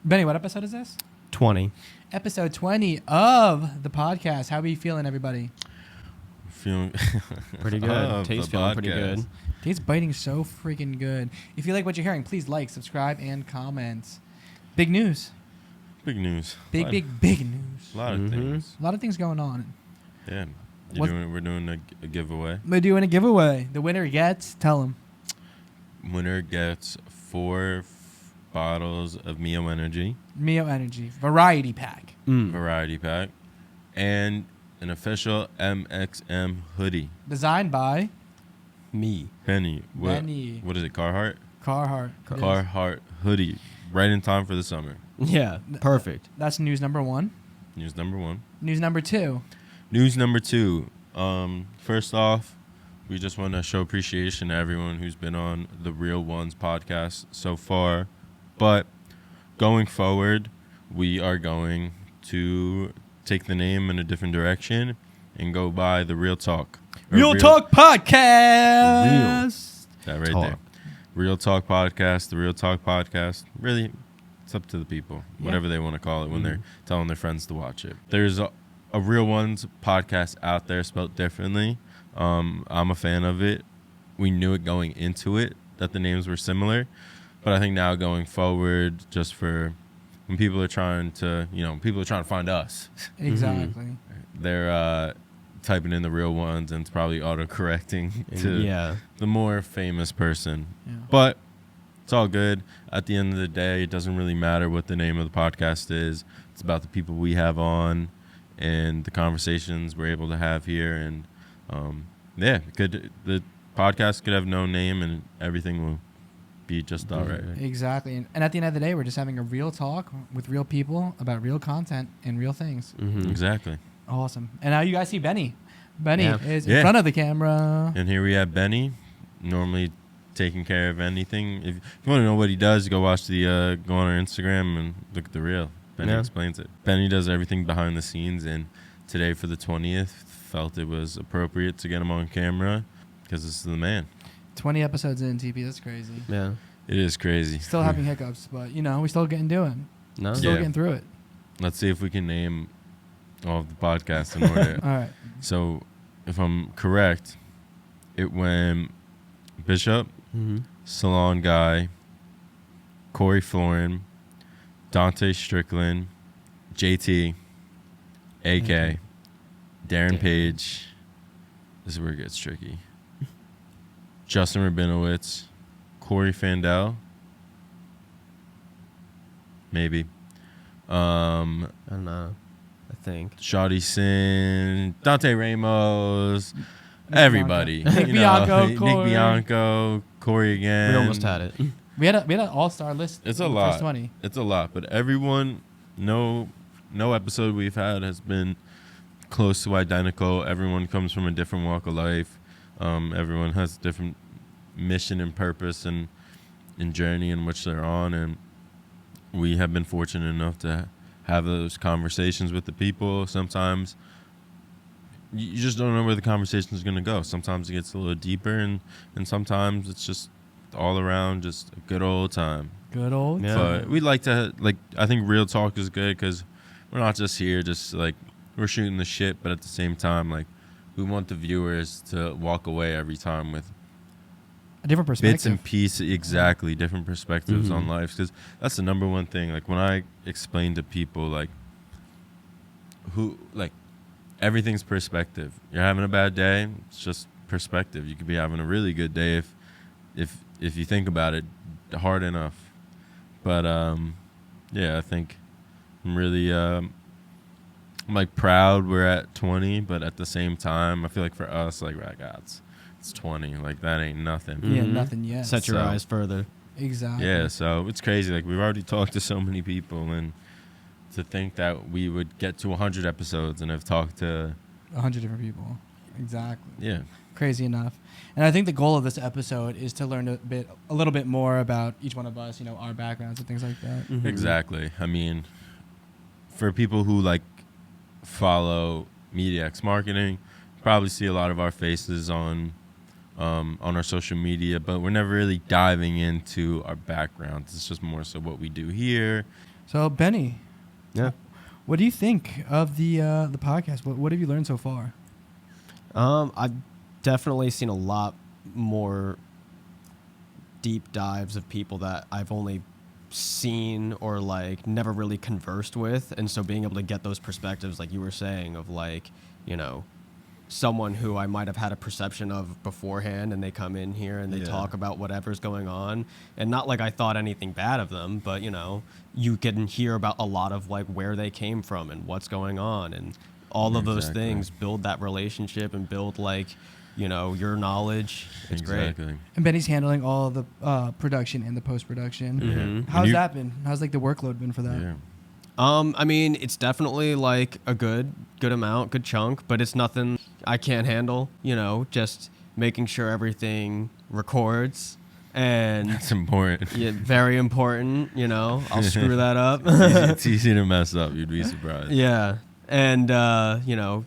Benny, what episode is this? 20. Episode 20 of the podcast. How are you feeling, everybody? Feeling Pretty good. Taste feeling pretty good. Tastes biting so freaking good. If you like what you're hearing, please like, subscribe, and comment. Big news. Big news. Big news. A lot of things. A lot of things going on. Yeah. We're doing a giveaway. We're doing a giveaway. The winner gets, tell them. Winner gets 4 bottles of Mio Energy. Mio Energy. Variety pack. Variety pack. And an official MXM hoodie. Designed by Me. Benny. Benny. What is it? Carhartt? Carhartt. Carhartt hoodie. Right in time for the summer. Yeah, perfect. That's news number 1. News number 1. News number 2. News number 2. First off, we just want to show appreciation to everyone who's been on the Real Ones podcast so far. But going forward, we are going to take the name in a different direction and go by the Real Talk. Real Talk Podcast. That right Talk. there. Real Talk Podcast, the Real Talk Podcast. Really, it's up to the people, whatever they want to call it when they're telling their friends to watch it. There's a Real Ones podcast out there spelled differently. I'm a fan of it. We knew it going into it that the names were similar. But I think now going forward, just for when people are trying to find us. Exactly. They're typing in the Real Ones and it's probably auto-correcting to the more famous person. Yeah. But it's all good. At the end of the day, it doesn't really matter what the name of the podcast is. It's about the people we have on and the conversations we're able to have here. And the podcast could have no name and everything will be just all right. Exactly. And at the end of the day, we're just having a real talk with real people about real content and real things. Exactly. Awesome. And now you guys see Benny. Benny is in Yeah. front of the camera. And here we have Benny, normally taking care of anything. If you want to know what he does, go watch go on our Instagram and look at the reel. Benny explains it. Benny does everything behind the scenes, and today for the 20th, felt it was appropriate to get him on camera because this is the man. 20 episodes in, TP. That's crazy. Yeah. It is crazy. Still having hiccups, but, we still getting doing. No? Still getting through it. Let's see if we can name all of the podcasts in order. All right. So, if I'm correct, it went Bishop, Salon Guy, Corey Florin, Dante Strickland, JT, AK, Darren Page. This is where it gets tricky. Justin Rabinowitz, Corey Fandel, maybe. I don't know. I think. Shawty Sin, Dante Ramos, everybody. Nick Bianco, Nick Corey. Bianco, Corey again. We almost had it. We had an all-star list. It's a for the lot. First 20. It's a lot, but everyone, no episode we've had has been close to identical. Everyone comes from a different walk of life. Everyone has a different mission and purpose and journey in which they're on, and we have been fortunate enough to have those conversations with the people. Sometimes you just don't know where the conversation is going to go. Sometimes it gets a little deeper, and sometimes it's just all around just a good old time. Good old. Yeah. But we like to, I think Real Talk is good because we're not just here just we're shooting the shit, but at the same time, we want the viewers to walk away every time with A different perspective. bits and pieces, exactly, different perspectives on life. Because that's the number one thing. When I explain to people, everything's perspective. You're having a bad day, it's just perspective. You could be having a really good day if you think about it hard enough. But I think I'm really I'm proud we're at 20, but at the same time, I feel like for us, it's 20. That ain't nothing. Yeah, nothing yet. Set your eyes further. Exactly. Yeah, so it's crazy. We've already talked to so many people, and to think that we would get to 100 episodes and have talked to 100 different people. Exactly. Yeah. Crazy enough. And I think the goal of this episode is to learn a little bit more about each one of us, our backgrounds and things like that. Exactly. I mean, for people who follow MediaX Marketing, probably see a lot of our faces on our social media, but we're never really diving into our backgrounds. It's just more so what we do here So Benny, Yeah. what do you think of the podcast? What have you learned so far? I've definitely seen a lot more deep dives of people that I've only seen or like never really conversed with, and so being able to get those perspectives, like you were saying, of like, you know, someone who I might have had a perception of beforehand, and they come in here and they Yeah. talk about whatever's going on, and not like I thought anything bad of them, but you know, you can hear about a lot of like where they came from and what's going on, and all of those Exactly. things build that relationship and build like, you know, your knowledge. It's great. Exactly. And Benny's handling all the production and the post production. Mhm. How's And you- that been? How's like the workload been for that? Yeah. I mean, it's definitely like a good amount, good chunk, but it's nothing I can't handle, you know, just making sure everything records, and It's important. yeah, very important, you know, I'll screw that up. It's easy to mess up. You'd be surprised. Yeah. And, you know,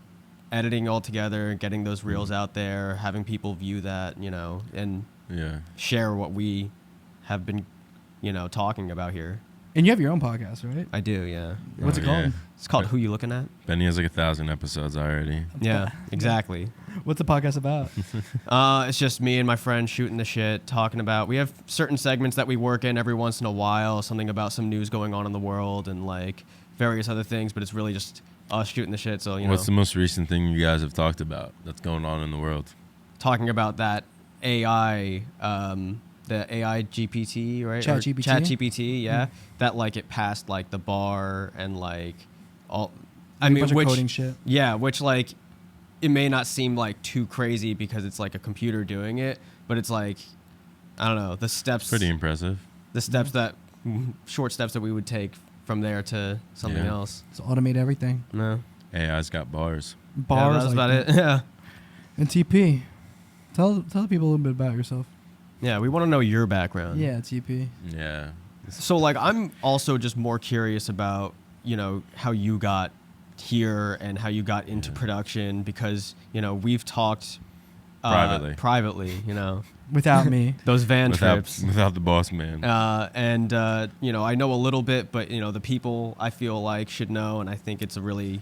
editing all together, getting those reels out there, having people view that, you know, and Yeah. share what we have been, you know, talking about here. And you have your own podcast, right? I do, yeah. What's it Oh, yeah. called? It's called Who You Looking At? Benny has like 1,000 episodes already. Yeah, exactly. What's the podcast about? It's just me and my friend shooting the shit, talking about. We have certain segments that we work in every once in a while, something about some news going on in the world and like various other things, but it's really just us shooting the shit. So, you What's know, the most recent thing you guys have talked about that's going on in the world? talking about that AI, the AI GPT, right? Or ChatGPT? ChatGPT, yeah. That like it passed like the bar and like all. I Like a mean, bunch of which coding shit. yeah, which like it may not seem like too crazy because it's like a computer doing it, but it's like I don't know the steps, Pretty impressive. the steps that short steps that we would take from there to something Yeah. else. Let's automate everything. No, AI's got bars. Bars. yeah, that was like about that. it. Yeah, And TP. Tell the people a little bit about yourself. yeah. We want to know your background. Yeah, TP. Yeah. So like I'm also just more curious about, you know, how you got here and how you got into production, because, you know, we've talked privately, you know, Without me. those van Without, trips. without the boss man. And you know, I know a little bit, but you know, the people I feel like should know, and I think it's a really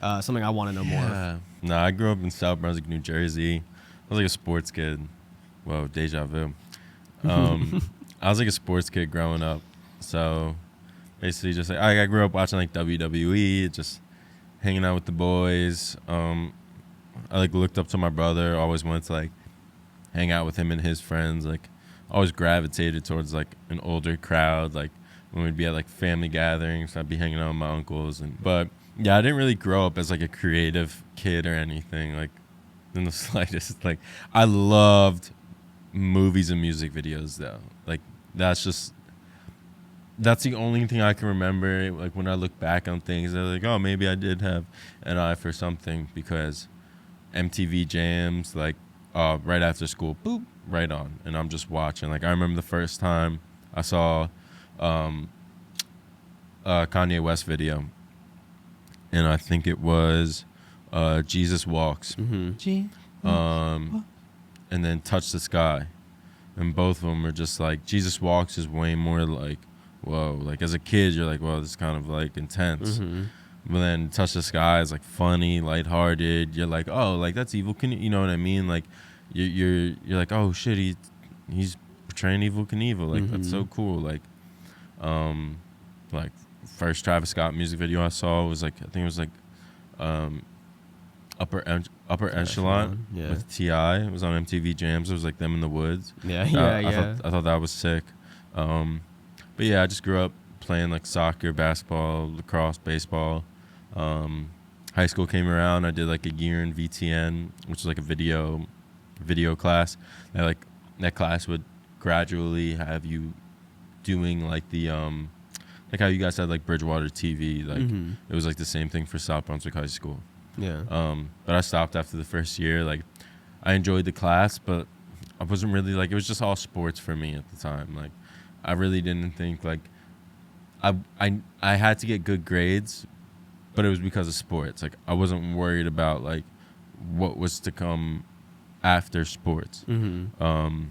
something I want to know more of. Yeah. No, I grew up in South Brunswick, New Jersey. I was like a sports kid. Whoa, deja vu. I was like a sports kid growing up. So basically just like I grew up watching like WWE, just hanging out with the boys. I like looked up to my brother, always wanted to like hang out with him and his friends. Like always gravitated towards like an older crowd. Like when we'd be at like family gatherings, I'd be hanging out with my uncles. But yeah, I didn't really grow up as like a creative kid or anything, like in the slightest. Like I loved movies and music videos though. Like that's the only thing I can remember. Like when I look back on things, I'm like, oh, maybe I did have an eye for something, because MTV Jams, like right after school, boop, right on, and I'm just watching. Like I remember the first time I saw Kanye West video, and I think it was Jesus Walks, Mm-hmm. G. and then Touch the Sky, and both of them are just like Jesus Walks is way more like, whoa, like as a kid you're like, whoa, this is kind of like intense. Mm-hmm. But then Touch the Sky is like funny, lighthearted. You're like, oh, like that's evil. You know what I mean? Like you're like, oh shit, he's portraying Evel Knievel. Like that's so cool. Like first Travis Scott music video I saw was like, I think it was like Upper Echelon yeah. with T.I. It was on MTV Jams. It was like them in the woods. Yeah, I thought that was sick. But yeah, I just grew up playing like soccer, basketball, lacrosse, baseball. High school came around. I did like a year in VTN, which is like a video class. And like that class would gradually have you doing like the like how you guys had like Bridgewater TV. Like it was like the same thing for South Brunswick High School. Yeah. But I stopped after the first year. Like I enjoyed the class, but I wasn't really like, it was just all sports for me at the time. Like I really didn't think like I had to get good grades, but it was because of sports. Like I wasn't worried about like what was to come after sports. Mm-hmm.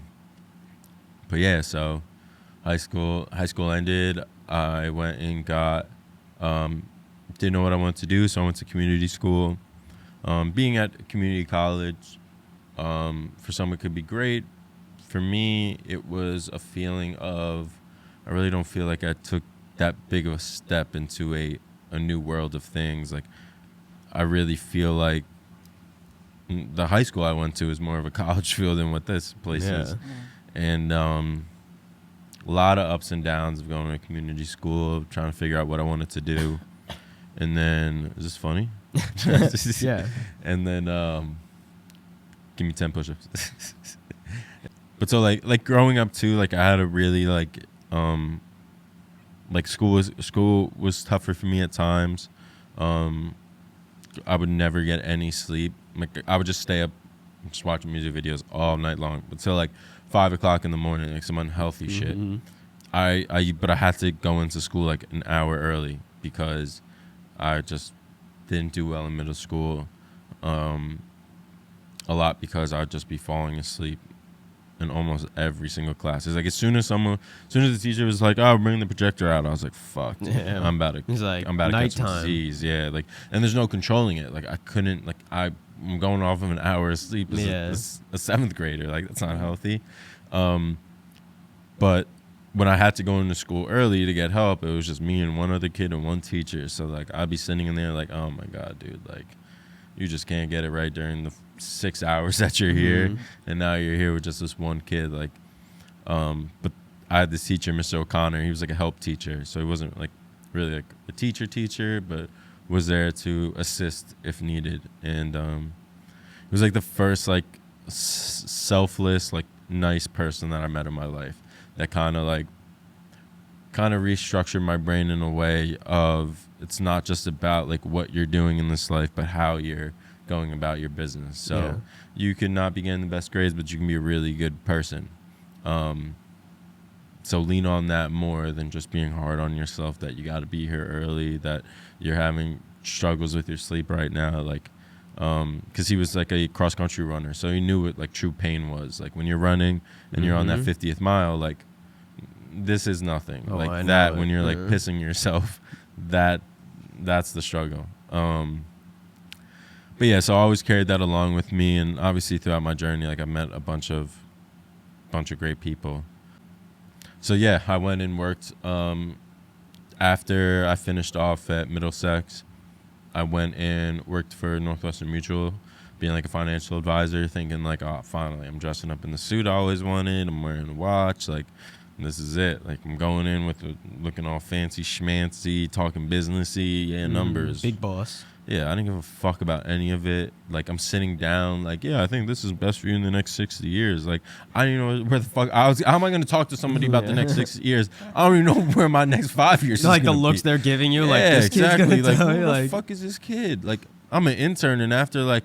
But yeah, so high school ended. I went and got, didn't know what I wanted to do, so I went to community school. Being at community college, for some it could be great. For me, it was a feeling of, I really don't feel like I took that big of a step into a new world of things. Like, I really feel like the high school I went to is more of a college feel than what this place is. And a lot of ups and downs of going to community school, trying to figure out what I wanted to do. And then, is this funny? Yeah. And then, give me 10 push-ups. But so like growing up too, like I had a really like school was tougher for me at times. I would never get any sleep. Like I would just stay up, just watching music videos all night long until like 5 o'clock in the morning, like some unhealthy shit. But I had to go into school like an hour early because I just didn't do well in middle school. A lot because I'd just be falling asleep in almost every single class. It's like as soon as the teacher was like, "Oh, bring the projector out," I was like, "Fuck, Yeah. I'm about to catch some nighttime. disease." Yeah, like, and there's no controlling it. Like I couldn't, like I'm going off of an hour of sleep as a seventh grader. Like that's not healthy. But when I had to go into school early to get help, it was just me and one other kid and one teacher. So like I'd be sitting in there like, "Oh my God, dude, like you just can't get it right during the 6 hours that you're here, and now you're here with just this one kid." Like, but I had this teacher, Mr. O'Connor. He was like a help teacher, so he wasn't like really like a teacher, but was there to assist if needed. And he was like the first like selfless, like nice person that I met in my life. That kind of restructured my brain in a way of it's not just about like what you're doing in this life, but how you're going about your business. So you can not be getting the best grades, but you can be a really good person. So lean on that more than just being hard on yourself that you got to be here early, that you're having struggles with your sleep right now. Like, because he was like a cross country runner, so he knew what like true pain was. Like when you're running and you're on that 50th mile, like this is nothing. Like that when you're like pissing yourself, that's the struggle. But yeah, so I always carried that along with me, and obviously throughout my journey, like I met a bunch of great people. So yeah, I went and worked. After I finished off at Middlesex, I went and worked for Northwestern Mutual, being like a financial advisor, thinking like, oh, finally, I'm dressing up in the suit I always wanted. I'm wearing a watch, like. This is it. Like I'm going in with looking all fancy schmancy, talking businessy, numbers. Big boss. Yeah, I didn't give a fuck about any of it. Like I'm sitting down, like, yeah, I think this is best for you in the next 60 years. Like I don't even know where the fuck how am I going to talk to somebody about the next 60 years? I don't even know where my next 5 years is Like the gonna looks be. they're giving you, like Yeah, this exactly. kid's Like gonna who tell the you, like fuck is this kid? Like I'm an intern, and after like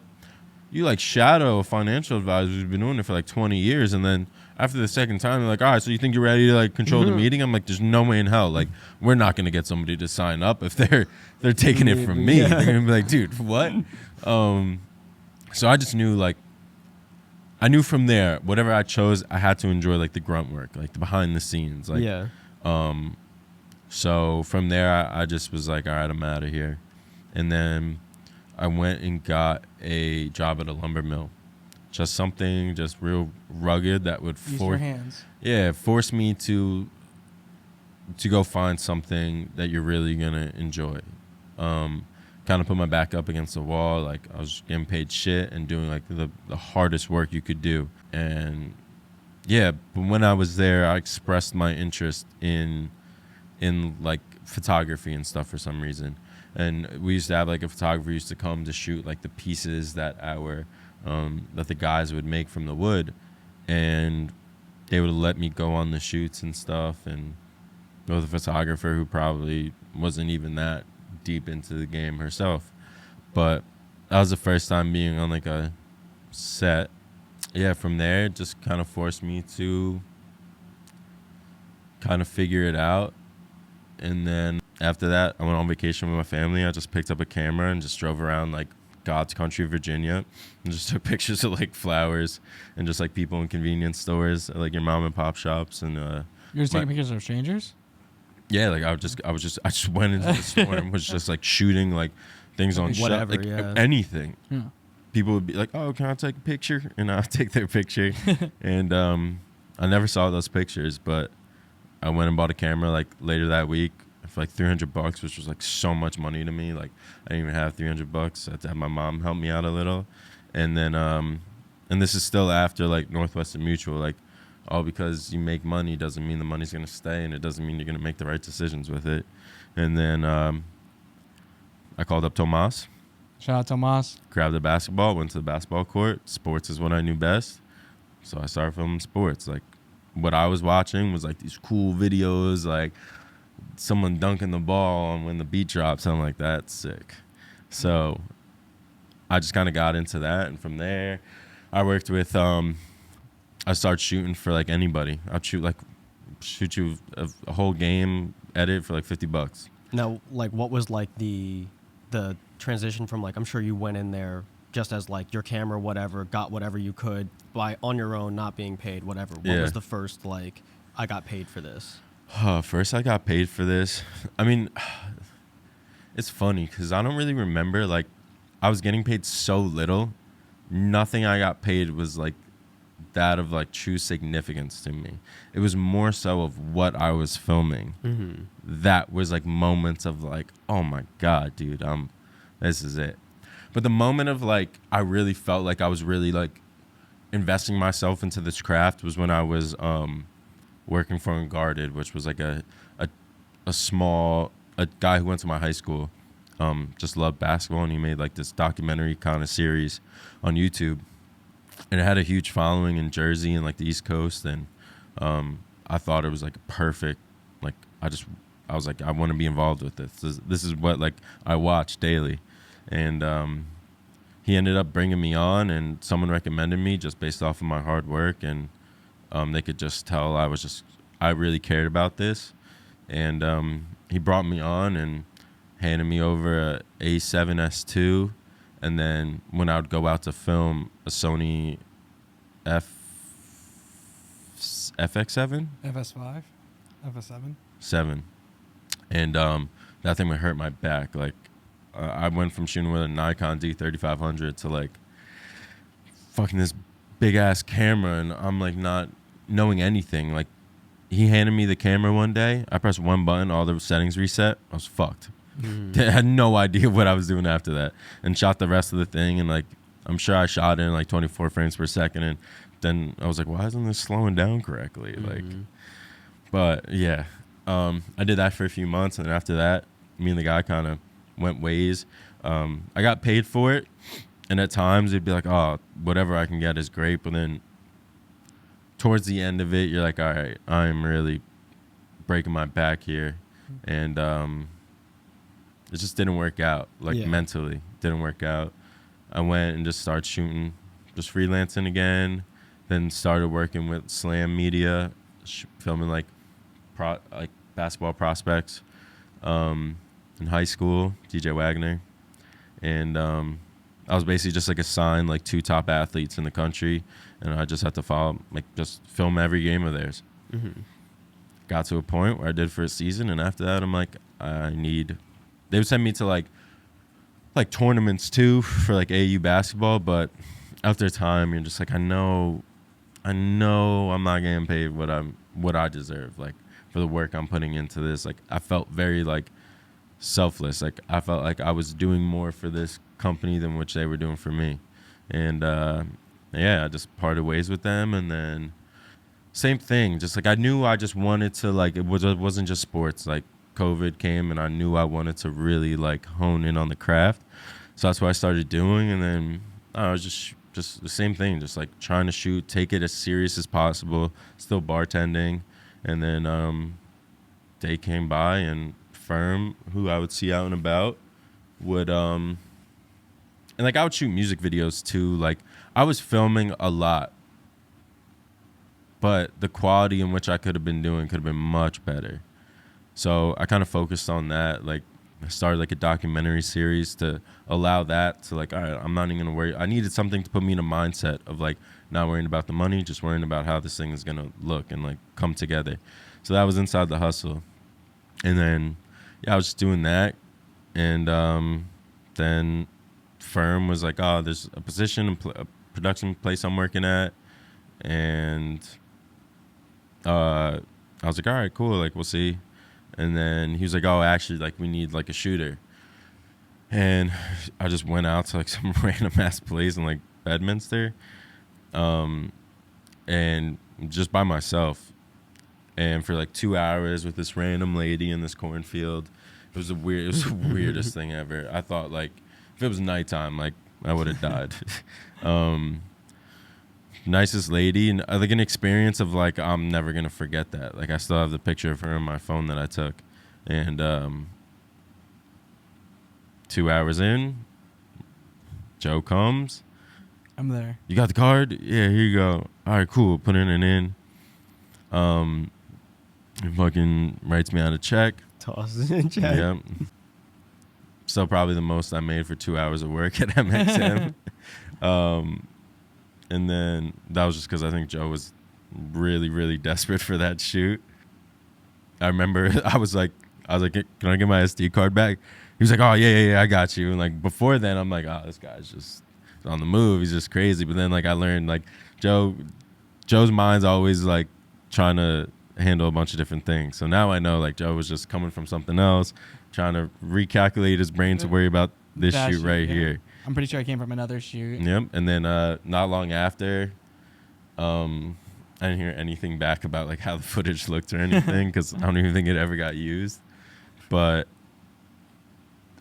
you like shadow a financial advisor who's been doing it for like 20 years, and then after the second time, they're like, all right, so you think you're ready to like control the meeting? I'm like, there's no way in hell. Like, we're not going to get somebody to sign up if they're taking it from me. They're going to be like, dude, what? So I just knew like, I knew from there, whatever I chose, I had to enjoy like the grunt work, like the behind the scenes. Like, so from there, I just was like, all right, I'm out of here. And then I went and got a job at a lumber mill. Just something just real rugged that would Use your hands. force me to go find something that you're really gonna enjoy. Kind of put my back up against the wall. Like I was getting paid shit and doing like the hardest work you could do. And yeah, but when I was there, I expressed my interest in like photography and stuff for some reason. And we used to have like a photographer used to come to shoot like the pieces that that the guys would make from the wood, and they would let me go on the shoots and stuff, and with a photographer who probably wasn't even that deep into the game herself. But that was the first time being on like a set. Yeah, from there it just kind of forced me to kind of figure it out. And then after that, I went on vacation with my family. I just picked up a camera and just drove around like God's country, Virginia, and just took pictures of like flowers and just like people in convenience stores, like your mom and pop shops. And You're just taking pictures of strangers? Yeah, like I just went into the store and was just like shooting like things on Whatever, like yeah. anything. Yeah. People would be like, "Oh, can I take a picture?" And I'll take their picture. And I never saw those pictures, but I went and bought a camera like later that week for like $300, which was like so much money to me. Like I didn't even have $300. I had to have my mom help me out a little, and then and this is still after like Northwestern Mutual, like. All because you make money doesn't mean the money's going to stay, and it doesn't mean you're going to make the right decisions with it. And then I called up Tomas, Shout out Tomas. grabbed a basketball, went to the basketball court. Sports is what I knew best. So I started filming sports. Like what I was watching was like these cool videos, like someone dunking the ball and when the beat drops, I'm like, that's sick. So I just kind of got into that. And from there, I worked with I started shooting for like anybody. I'd shoot you a whole game edit for like $50. Now, like, what was like the transition from like, I'm sure you went in there just as like your camera, whatever, got whatever you could by on your own, not being paid, whatever. What Yeah. was the first like, I got paid for this? First, I got paid for this. I mean, it's funny because I don't really remember. Like, I was getting paid so little. Nothing I got paid was like that of like true significance to me. It was more so of what I was filming. Mm-hmm. That was like moments of like, oh my God, dude, this is it. But the moment of like, I really felt like I was really like investing myself into this craft was when I was working for Unguarded, which was like a guy who went to my high school, just loved basketball, and he made like this documentary kind of series on YouTube. And it had a huge following in Jersey and like the East Coast, and I thought it was like perfect. Like I was like, I want to be involved with this. This is what like I watch daily, and he ended up bringing me on, and someone recommended me just based off of my hard work, and they could just tell I really cared about this, and he brought me on and handed me over a A7S II. And then when I would go out to film a Sony FX7? FS5, FS7. 7. And that thing would hurt my back. Like, I went from shooting with a Nikon D3500 to like fucking this big ass camera, and I'm like not knowing anything. Like, he handed me the camera one day. I pressed one button, all the settings reset. I was fucked. I had no idea what I was doing after that, and shot the rest of the thing. And like, I'm sure I shot in like 24 frames per second, and then I was like, why isn't this slowing down correctly? Like, but yeah, I did that for a few months, and then after that, me and the guy kind of went ways. I got paid for it, and at times it'd be like, oh, whatever I can get is great, but then towards the end of it, you're like, all right, I'm really breaking my back here, and it just didn't work out. Like, Yeah. mentally, didn't work out. I went and just started shooting, just freelancing again. Then started working with Slam Media, filming like basketball prospects in high school. DJ Wagner, and I was basically just like assigned like 2 top athletes in the country, and I just had to follow, like, just film every game of theirs. Mm-hmm. Got to a point where I did for a season, and after that, I'm like, they would send me to like tournaments too for like AU basketball, but after time, you're just like, I know I'm not getting paid what I deserve, like, for the work I'm putting into this. Like, I felt very like selfless. Like, I felt like I was doing more for this company than which they were doing for me, and I just parted ways with them. And then same thing, just like I knew I just wanted to, like, it wasn't just sports. Like, COVID came, and I knew I wanted to really like hone in on the craft, so that's what I started doing. And then I was just the same thing, just like trying to shoot, take it as serious as possible, still bartending. And then day came by, and Firm, who I would see out and about, would and like I would shoot music videos too. Like, I was filming a lot, but the quality in which I could have been much better. So I kind of focused on that. Like, I started like a documentary series to allow that to, like, all right, I'm not even gonna worry. I needed something to put me in a mindset of like not worrying about the money, just worrying about how this thing is gonna look and like come together. So that was Inside the Hustle. And then, yeah, I was just doing that. And then firm was like, oh, there's a position, a production place I'm working at. And I was like, all right, cool. Like, we'll see. And then he was like, oh, actually, like, we need, like, a shooter. And I just went out to, like, some random-ass place in, like, Bedminster. And just by myself. And for, like, 2 hours with this random lady in this cornfield. It was the weirdest thing ever. I thought, like, if it was nighttime, like, I would have died. Nicest lady, and like an experience of, like, I'm never gonna forget that. Like, I still have the picture of her on my phone that I took. And 2 hours in, Joe comes. I'm there. You got the card? Yeah, here you go. All right, cool. Putting it in. He fucking writes me out a check. Toss it in check. Yeah. Still probably the most I made for 2 hours of work at MXM. And then that was just because I think Joe was really, really desperate for that shoot. I remember I was like, can I get my SD card back? He was like, oh, yeah, I got you. And like before then, I'm like, oh, this guy's just on the move. He's just crazy. But then like I learned like Joe's mind's always like trying to handle a bunch of different things. So now I know like Joe was just coming from something else, trying to recalculate his brain to worry about this That shoot right yeah. here. I'm pretty sure I came from another shoot. Yep. And then not long after, I didn't hear anything back about like how the footage looked or anything because I don't even think it ever got used. But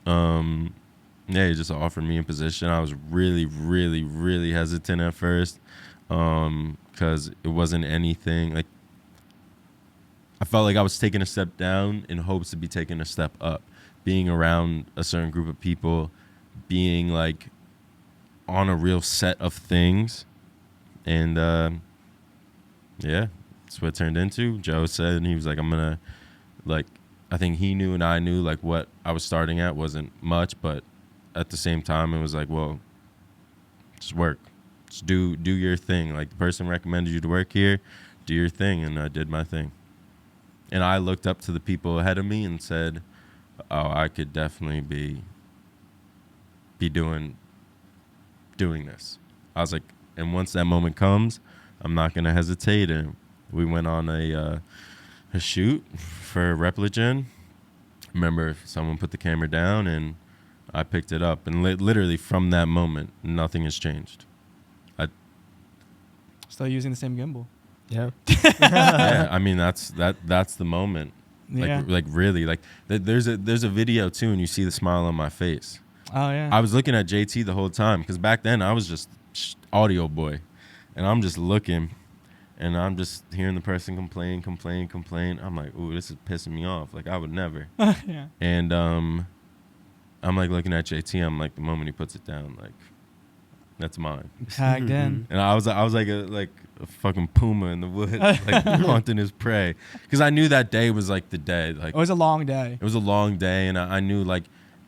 yeah, he just offered me a position. I was really, really, really hesitant at first because it wasn't anything like. I felt like I was taking a step down in hopes to be taking a step up, being around a certain group of people, being like on a real set of things. And yeah, that's what it turned into. Joe said, and he was like, I'm going to, like, I think he knew and I knew like what I was starting at wasn't much, but at the same time, it was like, well, just work. Just do your thing. Like the person recommended you to work here, do your thing. And I did my thing. And I looked up to the people ahead of me and said, oh, I could definitely be doing this. I was like, and once that moment comes, I'm not going to hesitate. And we went on a shoot for Repligen. Remember, someone put the camera down and I picked it up. And literally from that moment, nothing has changed. Still using the same gimbal. Yeah. Yeah, I mean that's the moment. Yeah. Like really, like there's a video too, and you see the smile on my face. Oh yeah. I was looking at JT the whole time because back then I was just audio boy, and I'm just looking, and I'm just hearing the person complain. I'm like, ooh, this is pissing me off. Like I would never. Yeah. And I'm like looking at JT. I'm like, the moment he puts it down, like that's mine. Tagged in. And I was like a fucking puma in the woods, like haunting his prey, because I knew that day was like the day. Like It was a long day. it was a long day, and I knew like,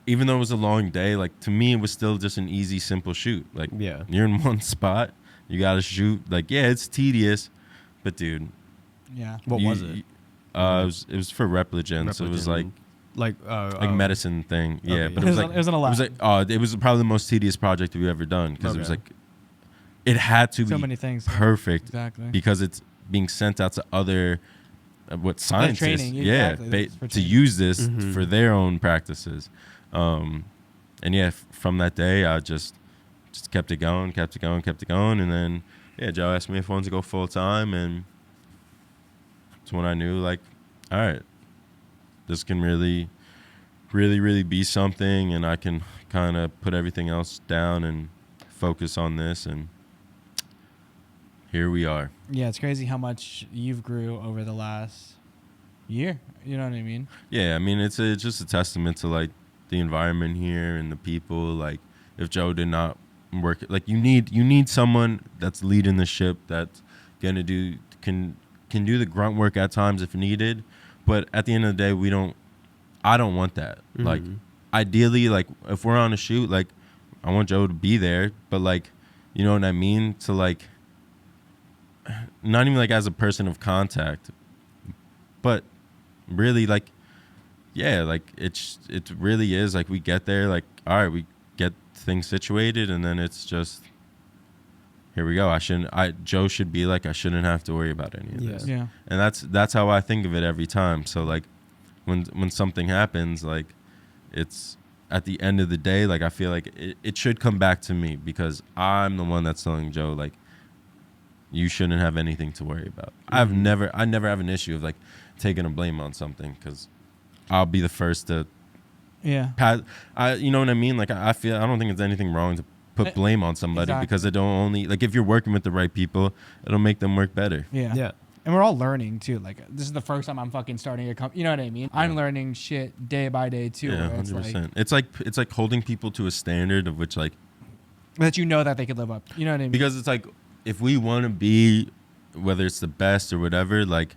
even though it was a long day, like to me it was still just an easy, simple shoot. Like Yeah. you're in one spot, you gotta shoot. Like yeah, it's tedious, but dude, Yeah. What was it? It was for Repligen, so it was like medicine thing. Yeah, Okay, but yeah. it was It was in a lab. it was probably the most tedious project we've ever done because it was Okay. like, it had to So be many things. perfect Exactly. because it's being sent out to other scientists, training, exactly. That's for to training. use this Mhm. for their own practices. And yeah, from that day, I just kept it going, and then yeah, Joe asked me if I wanted to go full time, and that's when I knew like, all right, this can really be something, and I can kind of put everything else down and focus on this, and here we are. Yeah, it's crazy how much you've grew over the last year. You know what I mean? Yeah, I mean it's just a testament to like the environment here and the people. Like if Joe did not work, like you need someone that's leading the ship, that's gonna can do the grunt work at times if needed, but at the end of the day, I don't want that. Like ideally, like if we're on a shoot, like I want Joe to be there, but like, you know what I mean? To like, not even like as a person of contact, but really like yeah, like it really is like we get there, like all right, we get things situated, and then it's just here we go. Joe should be like, I shouldn't have to worry about any of this. Yeah. And that's how I think of it every time. So like when something happens, like it's at the end of the day, like I feel like it should come back to me because I'm the one that's telling Joe like you shouldn't have anything to worry about. I never have an issue of like taking a blame on something because I'll be the first to Yeah. you know what I mean? Like I don't think it's anything wrong to put blame on somebody Exactly. because it don't only like if you're working with the right people, it'll make them work better. Yeah. Yeah. And we're all learning too. Like this is the first time I'm fucking starting a company. You know what I mean? I'm learning shit day by day too. Yeah, where it's 100%. like, It's like holding people to a standard of which like that you know that they could live up. You know what I mean? because it's like if we want to be whether it's the best or whatever, like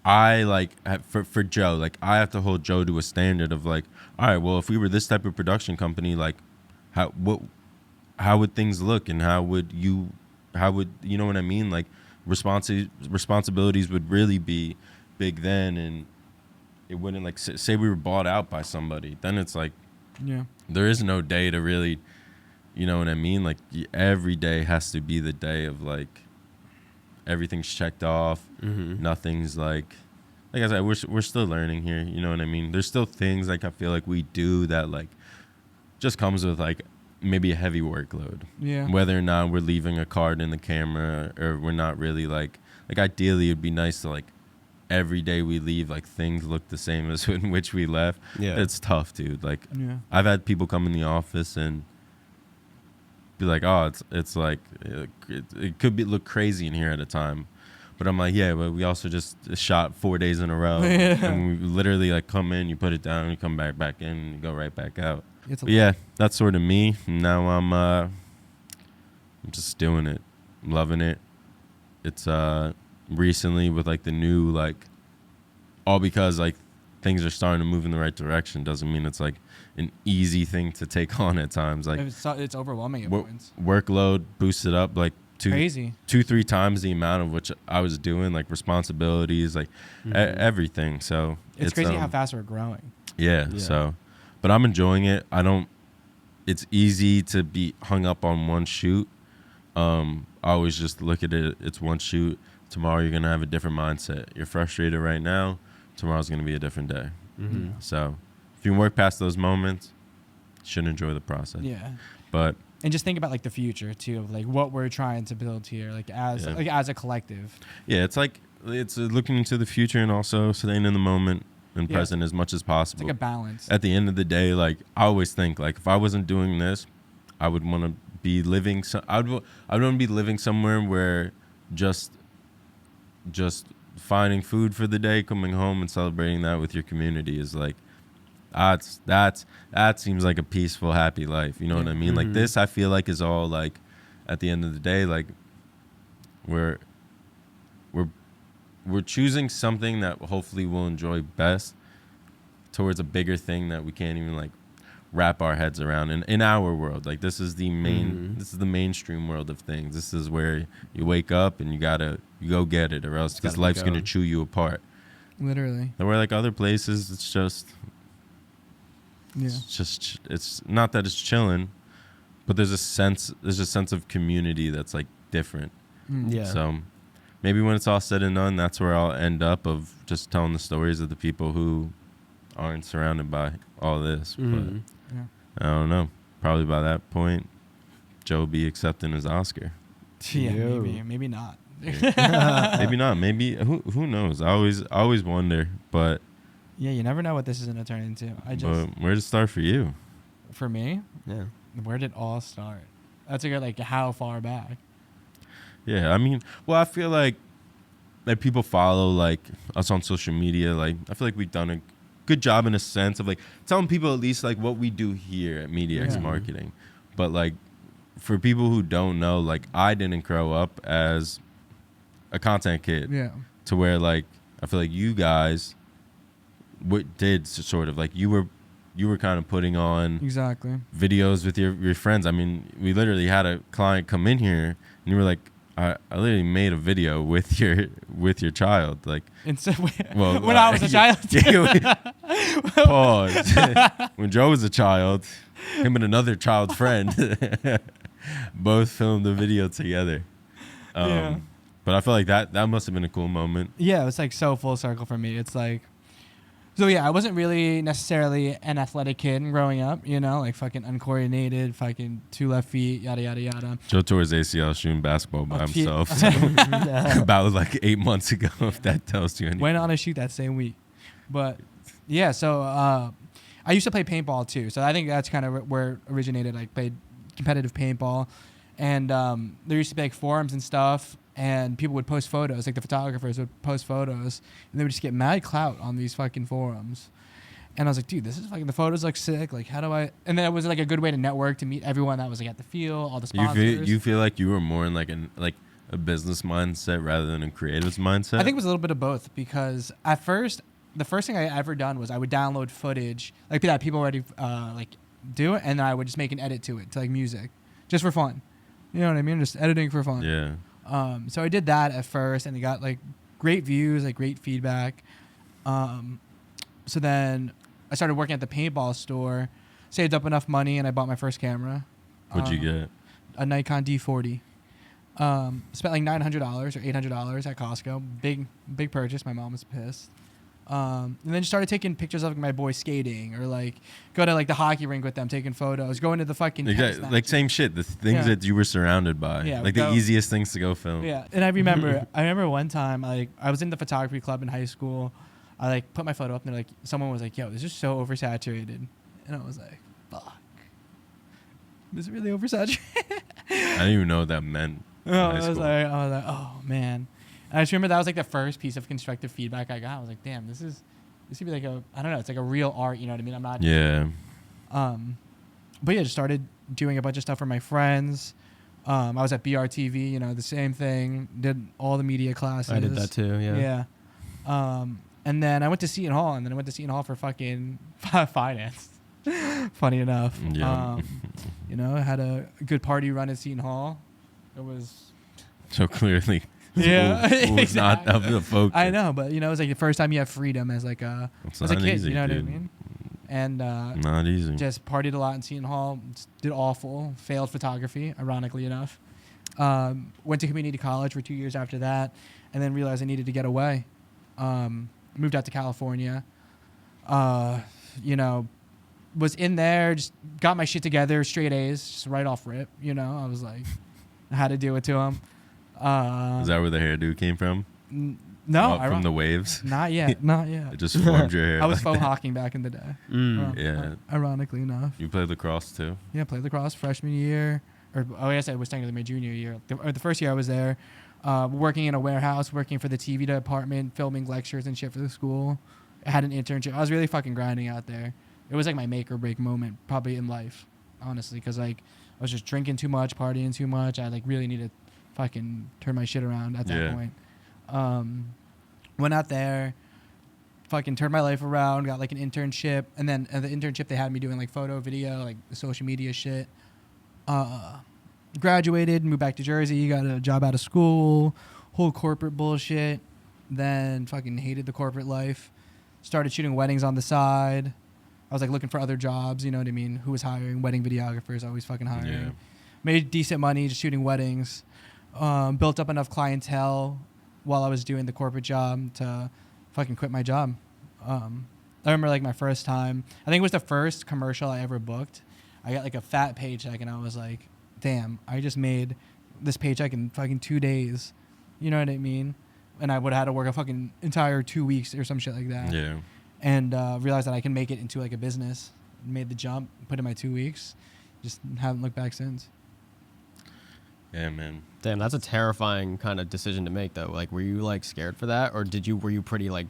I like for Joe, like I have to hold Joe to a standard of like, all right, well, if we were this type of production company, like how would things look and how would you know what I mean? Like responsibilities would really be big then, and it wouldn't like say we were bought out by somebody, then it's like yeah. there is no day to really, you know what I mean? Like every day has to be the day of like everything's checked off. Nothing's like I said, we're still learning here. You know what I mean? There's still things like I feel like we do that like just comes with like maybe a heavy workload. Yeah. Whether or not we're leaving a card in the camera or we're not really like ideally it'd be nice to like every day we leave like things look the same as in which we left. Yeah. It's tough, dude. Like Yeah. I've had people come in the office and be like, oh, it's like it could look crazy in here at a time, but I'm like, yeah, but we also just shot 4 days in a row, Yeah. and we literally like come in, you put it down, you come back in, and you go right back out. It's a But yeah, that's sort of me. Now I'm just doing it, loving it. It's recently with like the new like all because like things are starting to move in the right direction doesn't mean it's like an easy thing to take on at times. Like it's overwhelming at points. workload boosted up like Crazy. 2-3 times the amount of which I was doing, like responsibilities, like everything. So It's crazy how fast we're growing. yeah. So, but I'm enjoying it. It's easy to be hung up on one shoot. I always just look at it. It's one shoot. Tomorrow you're going to have a different mindset. You're frustrated right now. Tomorrow's going to be a different day. So if you can work past those moments, you should enjoy the process. Yeah. But And just think about like the future too, of like what we're trying to build here, like as a collective. yeah, it's looking into the future and also staying in the moment and Yeah. present as much as It's possible. like a balance. At the end of the day, like I always think, like if I wasn't doing this, I would want to be living. I would want to be living somewhere where just finding food for the day, coming home and celebrating that with your community is like that seems like a peaceful, happy life. You know what I mean? Like this, I feel like is all like at the end of the day, like we're choosing something that hopefully we'll enjoy best towards a bigger thing that we can't even like wrap our heads around in our world. Like this is the this is the mainstream world of things. This is where you wake up and you go get it, or else because gotta life's go. gonna chew you apart. Literally. And where like other places, it's just Yeah. it's not that it's chilling, but there's a sense of community that's like different. Yeah. So maybe when it's all said and done, that's where I'll end up, of just telling the stories of the people who aren't surrounded by all this. But Yeah. I don't know. Probably by that point, Joe will be accepting his Oscar. Yeah. Yo. Maybe not. Maybe not. Maybe who knows? I always wonder. But Yeah. You never know what this is gonna turn into. where to start for you? For me, Yeah. where did it all start? That's a good like how far back. Yeah, I mean, well, I feel like people follow like us on social media. Like, I feel like we've done a good job in a sense of like telling people at least like what we do here at MediaX Yeah. Marketing. But like for people who don't know, like I didn't grow up as a content kid. Yeah. To where like I feel like you guys did sort of like you were kind of putting on Exactly. videos with your friends. I mean, we literally had a client come in here and you were like, I literally made a video with your child. Like, And so well, when I was a child. pause. When Joe was a child, him and another child friend both filmed the video together. Yeah. But I feel like that must have been a cool moment. Yeah, it was like so full circle for me. It's like, so yeah, I wasn't really necessarily an athletic kid growing up, you know, like fucking uncoordinated, fucking 2 left feet, yada, yada, yada. Joe tore his ACL shooting basketball by Oh, himself. So about like 8 months ago, if that tells you anything. Went on a shoot that same week. But yeah, so I used to play paintball too. So I think that's kind of where it originated. I played competitive paintball. And there used to be like forums and stuff. And people would post photos, like the photographers would post photos. And they would just get mad clout on these fucking forums. And I was like, dude, this is fucking, the photos look sick. Like, how do I? And then it was like a good way to network, to meet everyone that was like at the field, all the sponsors. You feel like you were more in like a business mindset rather than a creative mindset? I think it was a little bit of both, because at first, the first thing I ever done was I would download footage like that people already like do it, and then I would just make an edit to it, to like music, just for fun. You know what I mean? Just editing for fun. Yeah. So I did that at first, and it got like great views, like great feedback. So then I started working at the paintball store, saved up enough money, and I bought my first camera. What'd you get? A Nikon D40. Spent like $900 or $800 at Costco. Big purchase. My mom was pissed. And then just started taking pictures of my boys skating, or like go to like the hockey rink with them, taking photos, going to the fucking Exactly. Like same shit. The things Yeah. that you were surrounded by. Yeah, like go- the easiest things to go film. Yeah, and I remember one time I was in the photography club in high school. I like put my photo up, and like someone was like, "Yo, this is so oversaturated," and I was like, "Fuck, this is really oversaturated." I didn't even know what that meant. in high I was school. like, oh man. And I just remember that was like the first piece of constructive feedback I got. I was like, damn, this could be like I don't know, it's like a real art, you know what I mean? I'm not. Yeah. But yeah, just started doing a bunch of stuff for my friends. I was at BRTV, you know, the same thing. Did all the media classes. I did that too. Yeah. Yeah. And then I went to Seton Hall, and then I went to Seton Hall for fucking finance. Funny enough. Yeah. You know, I had a good party run at Seton Hall. It was. So clearly, Yeah, school was not exactly. the focus. I know, but you know, it was like the first time you have freedom as like It's as a not kid. easy, You know dude. what I mean? And Not easy. just partied a lot in Seton Hall. Did awful. Failed photography, ironically enough. Went to community college for 2 years after that, and then realized I needed to get away. Moved out to California. You know, was in there, just got my shit together, straight A's, just right off rip. You know, I was like, I had to do it to him. Is that where the hairdo came from? No, From the waves? not yet. Not yet. It just formed your hair. I was like faux that. hawking back in the day. Yeah. Ironically enough. You played lacrosse too? Yeah, played lacrosse freshman year. I guess I was technically my junior year. The first year I was there, working in a warehouse, working for the TV department, filming lectures and shit for the school. I had an internship. I was really fucking grinding out there. It was like my make or break moment probably in life, honestly, because like I was just drinking too much, partying too much. I like really needed to fucking turn my shit around at that Yeah. point. Went out there, fucking turned my life around, got like an internship, and then at the internship they had me doing like photo, video, like social media shit. Graduated, moved back to Jersey, got a job out of school, whole corporate bullshit. Then fucking hated the corporate life. Started shooting weddings on the side. I was like looking for other jobs, you know what I mean? Who was hiring? Wedding videographers, always fucking hiring. Yeah. Made decent money just shooting weddings. Built up enough clientele while I was doing the corporate job to fucking quit my job. I remember like my first time, I think it was the first commercial I ever booked. I got like a fat paycheck, and I was like, damn, I just made this paycheck in fucking 2 days. You know what I mean? And I would have had to work a fucking entire 2 weeks or some shit like that. Yeah. And realized that I can make it into like a business. Made the jump, put in my 2 weeks. Just haven't looked back since. Yeah, man. Damn, that's a terrifying kind of decision to make, though. Like, were you like scared for that, or were you pretty like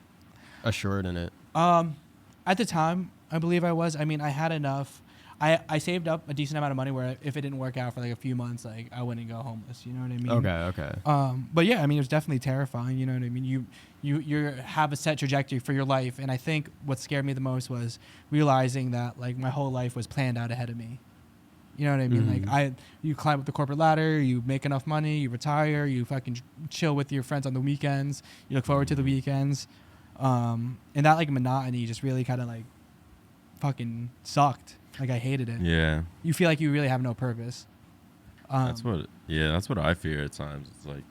assured in it? At the time, I believe I was. I mean, I had enough. I saved up a decent amount of money where if it didn't work out for like a few months, like I wouldn't go homeless. You know what I mean? Okay. But yeah, I mean, it was definitely terrifying. You know what I mean? You have a set trajectory for your life, and I think what scared me the most was realizing that like my whole life was planned out ahead of me. You know what I mean? Mhm. Like you climb up the corporate ladder, you make enough money, you retire, you fucking chill with your friends on the weekends, you look forward to the weekends, and that like monotony just really kind of like fucking sucked. Like I hated it. Yeah. You feel like you really have no purpose. That's what I fear at times. It's like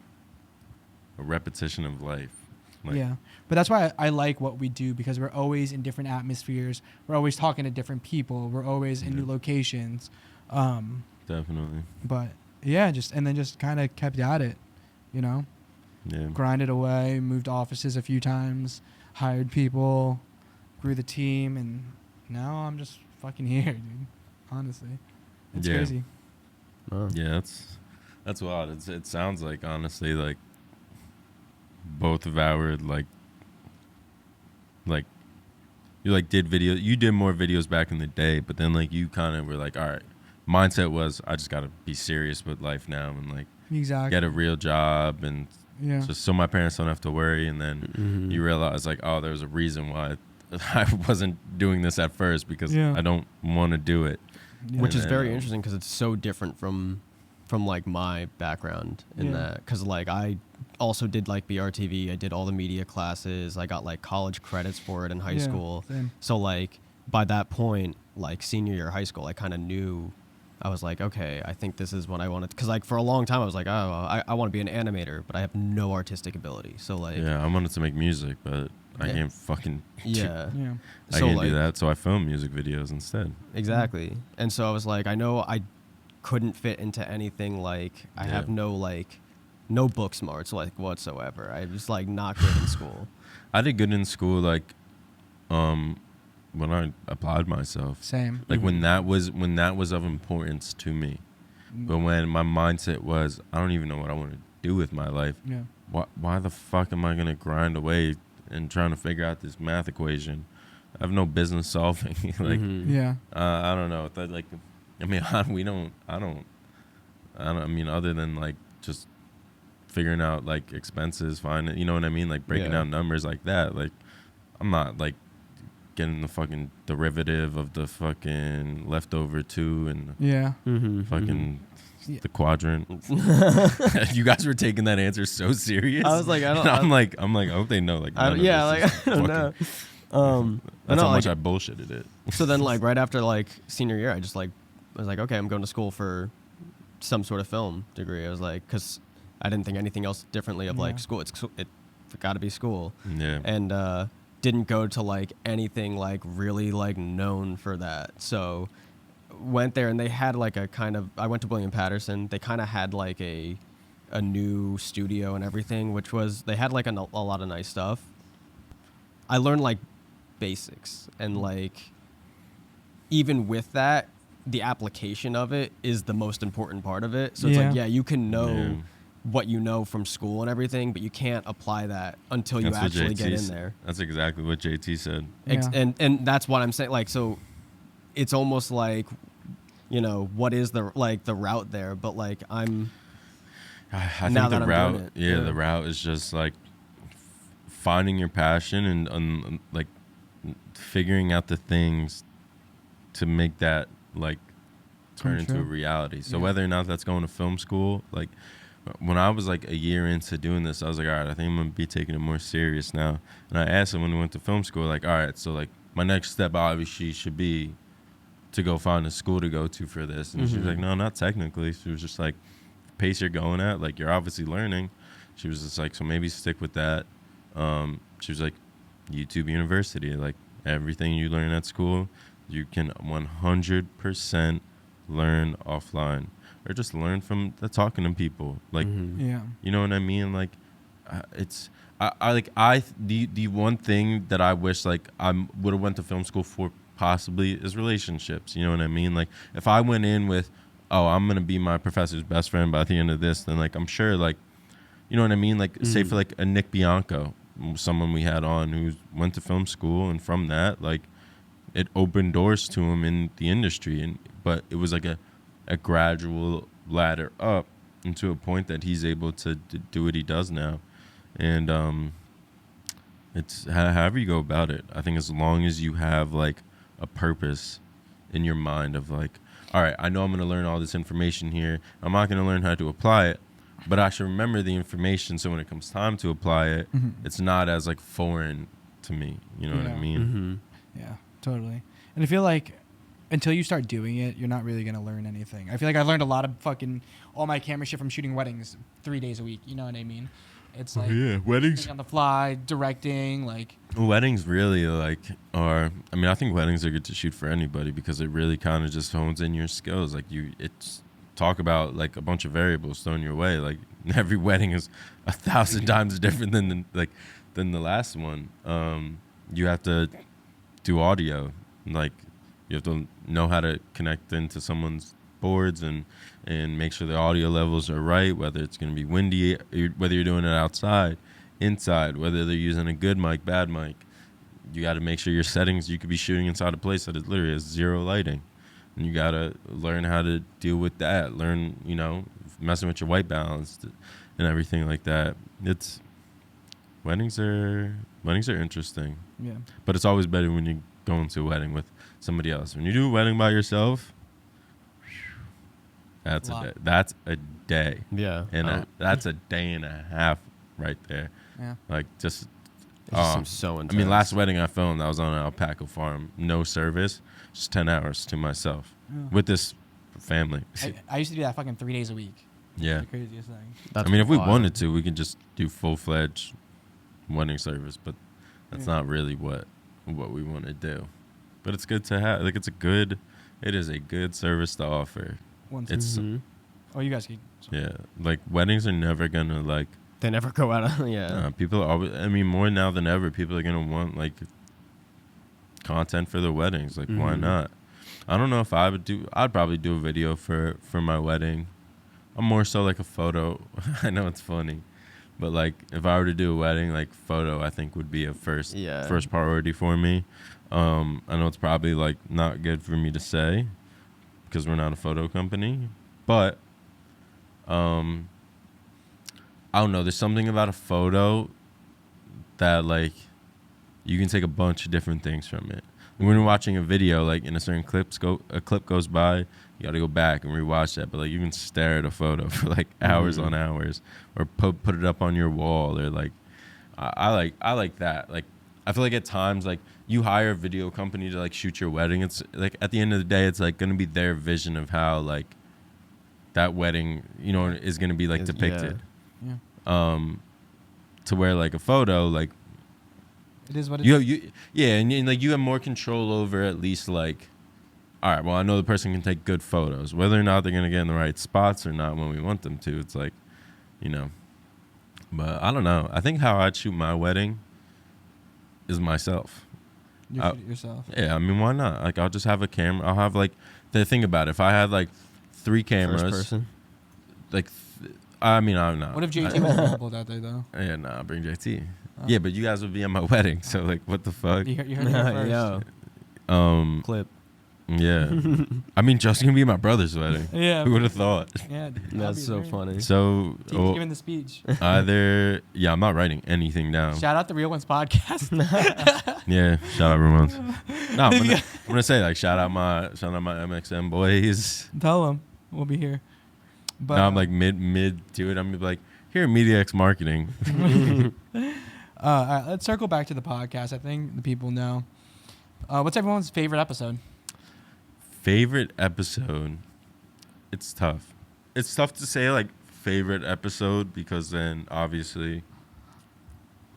a repetition of life. Like, yeah, but that's why I like what we do, because we're always in different atmospheres. We're always talking to different people. We're always in new locations. Definitely. But yeah, just kind of kept at it, you know, Yeah. grinded away, moved offices a few times, hired people, grew the team, and now I'm just fucking here, dude. Honestly, it's Yeah. crazy. Oh. Yeah, that's wild. It sounds like, honestly, like both of our like you like did video. You did more videos back in the day, but then like you kind of were like, all right, mindset was I just got to be serious with life now and like Exactly. get a real job and Yeah. just so my parents don't have to worry. And then Mhm. you realize like, oh, there's a reason why I wasn't doing this at first, because Yeah. I don't want to do it. Yeah. Which is And very then, interesting because it's so different from like my background in Yeah. that, because like I also did like BRTV, I did all the media classes, I got like college credits for it in high Yeah, school. same. So like by that point, like senior year of high school, I kind of knew, I was like, okay, I think this is what I wanted, because like for a long time I was like, oh, I want to be an animator, but I have no artistic ability. So like Yeah, I wanted to make music, but I Yeah. can't fucking yeah. Yeah. I So, can't like- do that, so I film music videos instead. Exactly. And so I was like, I know I couldn't fit into anything, like I have no book smarts like whatsoever. I was like not good in school. I did good in school, like, when I applied myself, Same. like when Mhm. that was of importance to me. But when my mindset was, I don't even know what I want to do with my life. Yeah. Why the fuck am I gonna grind away and trying to figure out this math equation? I have no business solving. Like, Mhm. Yeah. I don't know. That like, I mean, I mean, other than like just figuring out like expenses, finding, you know what I mean, like breaking Yeah. down numbers like that. Like, I'm not like getting the fucking derivative of the fucking leftover 2 and Yeah. Mhm. fucking Yeah. the quadrant. You guys were taking that answer so serious. I was like, I don't- I'm like, I hope they know. Like, none of yeah, this like is I don't fucking- know. But That's no, how much like, I bullshitted it. so then like right after like senior year, I just like was like, okay, I'm going to school for some sort of film degree. I was like, because I didn't think anything else differently of like Yeah. school. It got to be school. Yeah. And didn't go to like anything like really like known for that. So went there and they had like a kind of, I went to William Patterson. They kind of had like a new studio and everything, which was, they had like a lot of nice stuff. I learned like basics, and like even with that, the application of it is the most important part of it. So it's like, Yeah. yeah, you can know Yeah. what you know from school and everything, but you can't apply that until you That's what actually get in JT there. That's exactly what JT said. Yeah. And that's what I'm saying. Like, so it's almost like, you know, what is the like the route there? But like I Now think that the I'm route, doing it, yeah, yeah. the route is just like finding your passion and like figuring out the things to make that like turn Come into a true. reality. So Yeah. whether or not that's going to film school, like when I was like a year into doing this, I was like, all right, I think I'm gonna be taking it more serious now. And I asked him when we went to film school, like, all right, so like my next step obviously should be to go find a school to go to for this. And she was Mhm. like, no, not technically. She was just like, pace you're going at, like you're obviously learning. She was just like, so maybe stick with that. She was like, YouTube University, like everything you learn at school, you can 100% learn offline, or just learn from the talking to people. Like, Mhm. Yeah. you know what I mean? Like, the one thing that I wish like I would have went to film school for possibly is relationships. You know what I mean? Like, if I went in with, oh, I'm gonna be my professor's best friend by the end of this, then like I'm sure like, you know what I mean? Like, say for like a Nick Bianco, someone we had on who went to film school, and from that, like, it opened doors to him in the industry, but it was like a gradual ladder up into a point that he's able to do what he does now. And it's however you go about it. I think as long as you have like a purpose in your mind of like, all right, I know I'm going to learn all this information here. I'm not going to learn how to apply it, but I should remember the information. So when it comes time to apply it, it's not as like foreign to me. You know what I Yeah. mean? Mm-hmm. Yeah, totally. And I feel like until you start doing it, you're not really gonna learn anything. I feel like I learned a lot of fucking all my camera shit from shooting weddings 3 days a week. You know what I mean? It's like weddings. thinking on the fly, directing, like Weddings really like are. I mean, I think weddings are good to shoot for anybody because it really kind of just hones in your skills. Like it's talk about like a bunch of variables thrown your way. Like every wedding is 1,000 times different than the last one. You have to do audio, like you have to know how to connect into someone's boards and make sure the audio levels are right, whether it's going to be windy, whether you're doing it outside, inside, whether they're using a good mic, bad mic. You got to make sure your settings, you could be shooting inside a place that literally has zero lighting. And you got to learn how to deal with that. Learn, messing with your white balance and everything like that. Weddings are interesting. yeah. But it's always better when you go into a wedding with somebody else. When you do a wedding by yourself, that's a Lot. day. That's a day. Yeah. And that's a day and a half right there. Yeah. Like just It just seems so intense. I mean, last wedding I filmed, I was on an alpaca farm, no service, just 10 hours to myself Yeah. with this family. I used to do that fucking 3 days a week. Yeah. The craziest thing. That's I mean, if we wild. wanted to, we could just do full-fledged wedding service, but that's Yeah. not really what we want to do. But it's good to have. Like, it is a good service to offer. It's Mhm. Oh, you guys can. yeah. Like weddings are never gonna like. They never go out of, yeah. People are always. I mean, more now than ever, people are gonna want like content for their weddings. Like, why Mhm. not? I don't know if I would do. I'd probably do a video for my wedding. I'm more so like a photo. I know it's funny, but like if I were to do a wedding, like photo, I think would be a first priority for me. I know it's probably like not good for me to say because we're not a photo company, but I don't know. There's something about a photo that like you can take a bunch of different things from it. When you're watching a video, like in a certain a clip goes by, you got to go back and rewatch that. But like you can stare at a photo for like hours on hours, or put it up on your wall, or like I like that. Like I feel like at times like you hire a video company to like shoot your wedding. It's like at the end of the day, it's like gonna be their vision of how like that wedding, is gonna be like depicted. Yeah. To where like a photo, like It is what it is. and like you have more control over at least like, all right, well I know the person can take good photos, whether or not they're gonna get in the right spots or not when we want them to. It's like, but I don't know. I think how I'd shoot my wedding is myself. You shoot it yourself. Yeah, I mean, why not? Like I'll just have a camera. I'll have like the thing about it. If I had like 3 cameras, First person. like. I mean, I'm not. What if JT was available that day though? Yeah, nah, bring JT. Yeah, but you guys would be at my wedding, so like, what the fuck? You heard it here first. Yo, clip. Yeah. I mean, Justin can be at my brother's wedding. Yeah. Who would have thought? Yeah. that'd That's be so great. funny. So Team's giving the speech. either, I'm not writing anything down. Shout out the Real Ones podcast. Yeah, shout out Ramones. No, I'm gonna say like shout out my MXM boys. Tell them we'll be here. But Now I'm like mid to it. I'm gonna be like, here, MediaX Marketing. all right, let's circle back to the podcast. I think the people know. What's everyone's favorite episode? Favorite episode? It's tough. It's tough to say like favorite episode because then obviously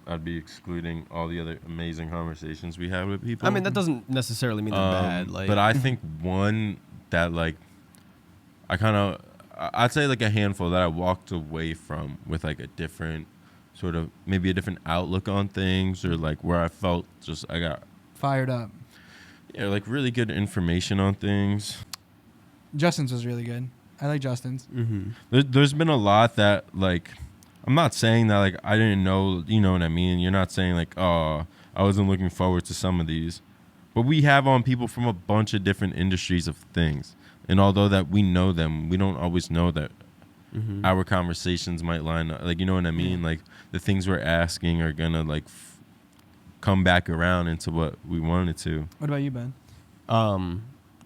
I'd be excluding all the other amazing conversations we have with people. I mean, that doesn't necessarily mean they're bad. Like, but I think one that like I'd say like a handful that I walked away from with like a different sort of maybe a different outlook on things, or like where I felt just I got Fired up. like really good information on things. Justin's was really good. I like Justin's. There's been a lot that like I'm not saying that like I didn't know, you know what I mean? You're not saying like, oh, I wasn't looking forward to some of these. But we have on people from a bunch of different industries of things. And although that we know them, we don't always know that our conversations might line up. Like, you know what I mean? Like the things we're asking are going to like come back around into what we wanted to. What about you, Ben?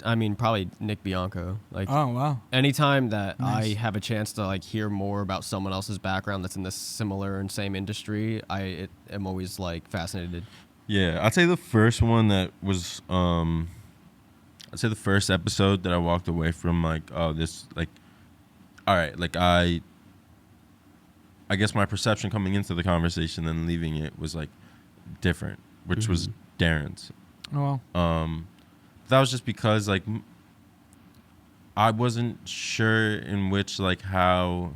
I mean, probably Nick Bianco. Like, Oh wow. anytime that Nice. I have a chance to like hear more about someone else's background that's in this similar and same industry, I am always like fascinated. Yeah, I'd say the first one that was I'd say the first episode that I walked away from like, oh, this like, all right, like I guess my perception coming into the conversation and leaving it was like different, which was Darren's. Oh well. That was just because like I wasn't sure in which like how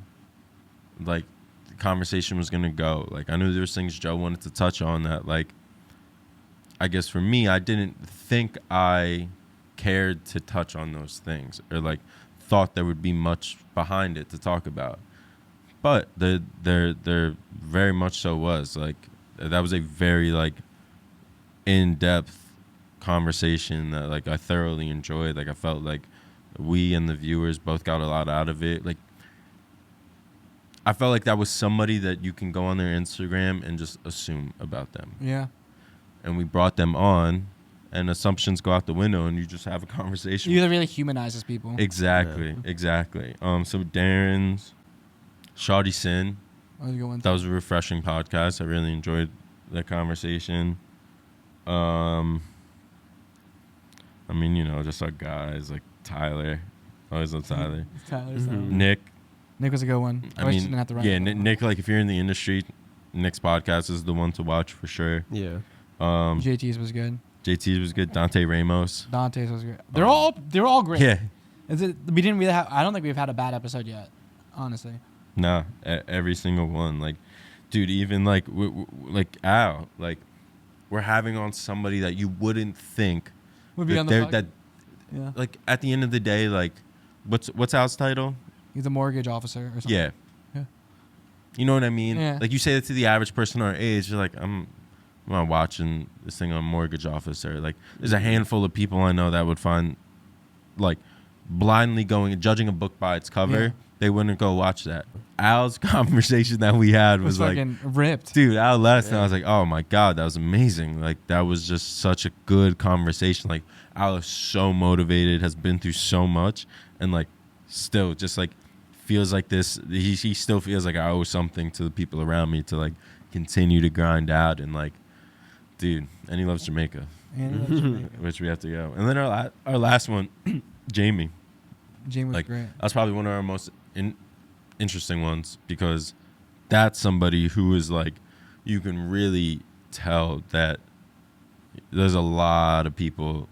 like the conversation was gonna go. Like I knew there was things Joe wanted to touch on that like I guess for me I didn't think I cared to touch on those things or like thought there would be much behind it to talk about. But there very much so was like that was a very like in-depth conversation that like I thoroughly enjoyed. Like I felt like we and the viewers both got a lot out of it. Like I felt like that was somebody that you can go on their Instagram and just assume about them. Yeah. And we brought them on and assumptions go out the window and you just have a conversation. You really humanizes people. Exactly. So Darren's Shawty Sin, That was a good one. that was a refreshing podcast. I really enjoyed that conversation. I mean, you know, just our guys like Tyler. Always love Tyler. Tyler's Nick. Nick was a good one. I wish mean, you didn't have to write yeah, it. Nick. Like, if you're in the industry, Nick's podcast is the one to watch for sure. Yeah. JT's was good. JT was good. Dante Ramos. Dante's was good. They're all great. Yeah. We didn't really have. I don't think we've had a bad episode yet, honestly. Nah, every single one. Like, dude, even like like Al, like we're having on somebody that you wouldn't think Would be that on the they're- podcast. that Yeah. like at the end of the day, like what's Al's title? He's a mortgage officer or something. Yeah. Yeah. You know what I mean? Yeah. Like you say that to the average person our age, you're like, I'm not watching this thing on Mortgage Officer. Like there's a handful of people I know that would find like blindly going and judging a book by its cover. Yeah. They wouldn't go watch that. Al's conversation that we had It was was like, fucking ripped. dude, Al left and I was like, oh my God, that was amazing. Like that was just such a good conversation. Like Al is so motivated, has been through so much, and like still just like feels like this. He still feels like I owe something to the people around me to like continue to grind out and like, dude. And he loves Jamaica, And he loves Jamaica. which we have to go. And then our last one, Jamie. Jamie was Like great. that's probably one of our most interesting ones because that's somebody who is like you can really tell that there's a lot of people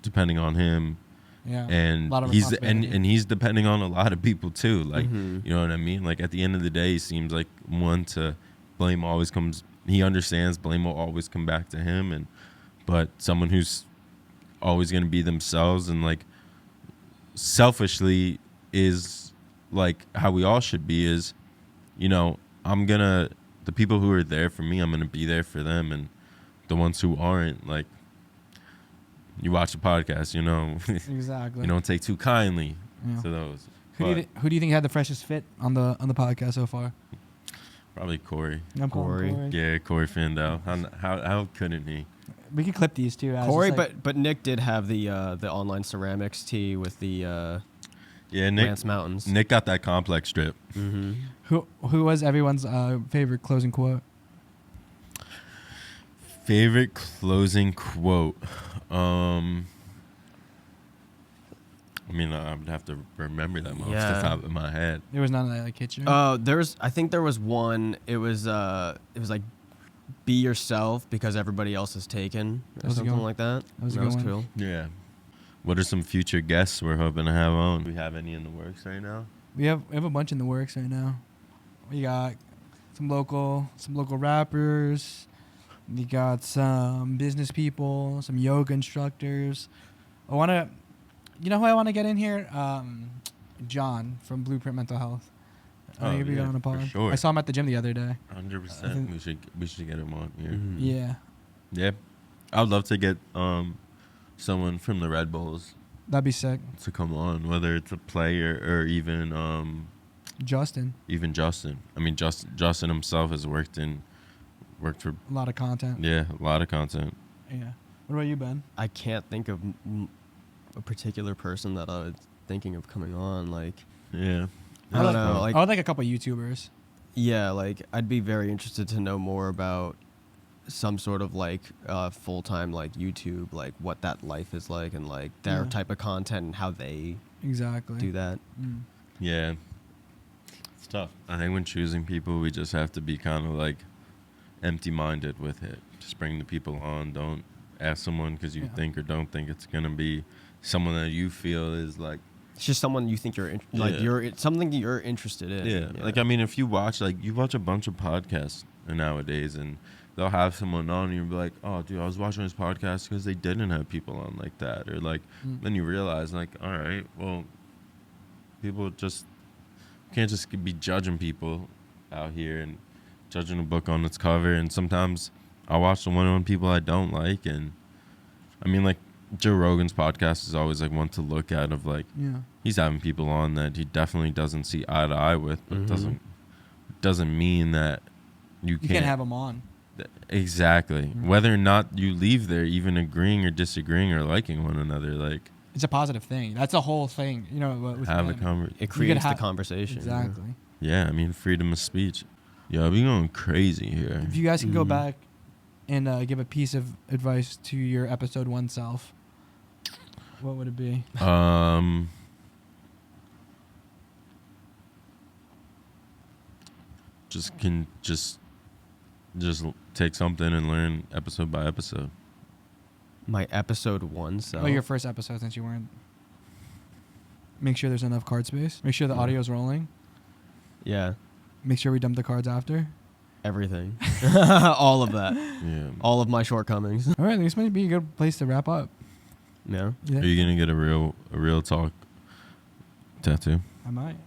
depending on him Yeah. and A lot of he's responsibility. and he's depending on a lot of people too, like Mhm. you know what I mean. Like at the end of the day, he seems like one to blame always comes. He understands blame will always come back to him, and but someone who's always going to be themselves and like selfishly is like how we all should be is, you know, the people who are there for me, I'm gonna be there for them, and the ones who aren't, like, you watch the podcast, you know, Exactly. you don't take too kindly Yeah. to those. Who But do you think had the freshest fit on the podcast so far? probably Corey. I'm calling Corey. Yeah, Corey Fandel. How couldn't he? We could clip these two. As Corey, just like- but Nick did have the online ceramics tee with the Yeah, Nick. Lance Mountains. Nick got that complex strip. Mm-hmm. who was everyone's favorite closing quote? Favorite closing quote. I mean, I would have to remember them off Yeah. the top of my head. There was none that like hit you. I think there was one. It was like, be yourself because everybody else is taken, That or was a good something one. like that. That was a good one. cool. Yeah. What are some future guests we're hoping to have on? Do we have any in the works right now? We have a bunch in the works right now. We got some local rappers. We got some business people, some yoga instructors. You know who I want to get in here? John from Blueprint Mental Health. I Oh, think he'd be yeah, on a for pod. sure. I saw him at the gym the other day. 100%. think- We should get him on here. Mhm. Yeah, Yeah. I would love to get someone from the Red Bulls that'd be sick. to come on, whether it's a player or even Justin, Justin. I mean, Justin himself has worked for a lot of content. a lot of content. Yeah. What about you, Ben? I can't think of a particular person that I was thinking of coming on. Like, Yeah. I don't know. Like, I would like a couple YouTubers. yeah, like I'd be very interested to know more about some sort of like full-time like YouTube, like what that life is like, and like their Yeah. type of content and how they Exactly. do that. Mm. Yeah. It's tough. I think when choosing people, we just have to be kind of like empty-minded with it. Just bring the people on. Don't ask someone because you Yeah. think or don't think it's going to be someone that you feel is like, It's just someone you think like Yeah. it's something that you're interested in. yeah. Like, I mean, if you watch, like, you watch a bunch of podcasts nowadays and they'll have someone on and you'll be like, oh, dude, I was watching this podcast because they didn't have people on like that. Or like, then you realize like, all right, well, people just can't just be judging people out here and judging a book on its cover. And sometimes I watch the one on people I don't like. And I mean, like, Joe Rogan's podcast is always like one to look at of like, Yeah. he's having people on that he definitely doesn't see eye to eye with, but Mhm. doesn't mean that you You can't have them on. Exactly. Mhm. Whether or not you leave there even agreeing or disagreeing or liking one another, like, It's a positive thing. That's the whole thing. You know, with have a men. conversation. It creates the have- conversation. Exactly. Yeah, I mean, freedom of speech. Yo, we going crazy here. If you guys can go Mhm. back and give a piece of advice to your episode 1 self, what would it be? Just take something and learn episode by episode. My episode 1 self. Oh, your first episode since you weren't. Make sure there's enough card space. Make sure the Yeah. audio's rolling. Yeah, Make sure we dump the cards after. everything. All of that. Yeah. All of my shortcomings. All right, this might be a good place to wrap up. Yeah. Yeah, Are you gonna get a real talk tattoo? I might.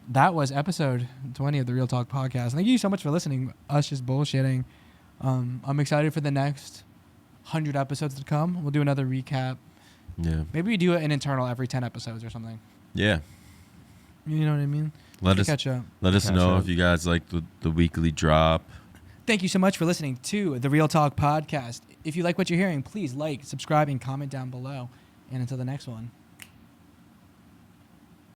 That was episode 20 of the Real Talk podcast. Thank you so much for listening. Us just bullshitting. I'm excited for the next 100 episodes to come. We'll do another recap. Yeah. Maybe we do an internal every 10 episodes or something. Yeah. You know what I mean? Let To us catch up. let us Catch know up. if you guys like the weekly drop. Thank you so much for listening to the Real Talk podcast. If you like what you're hearing, please like, subscribe, and comment down below. And until the next one.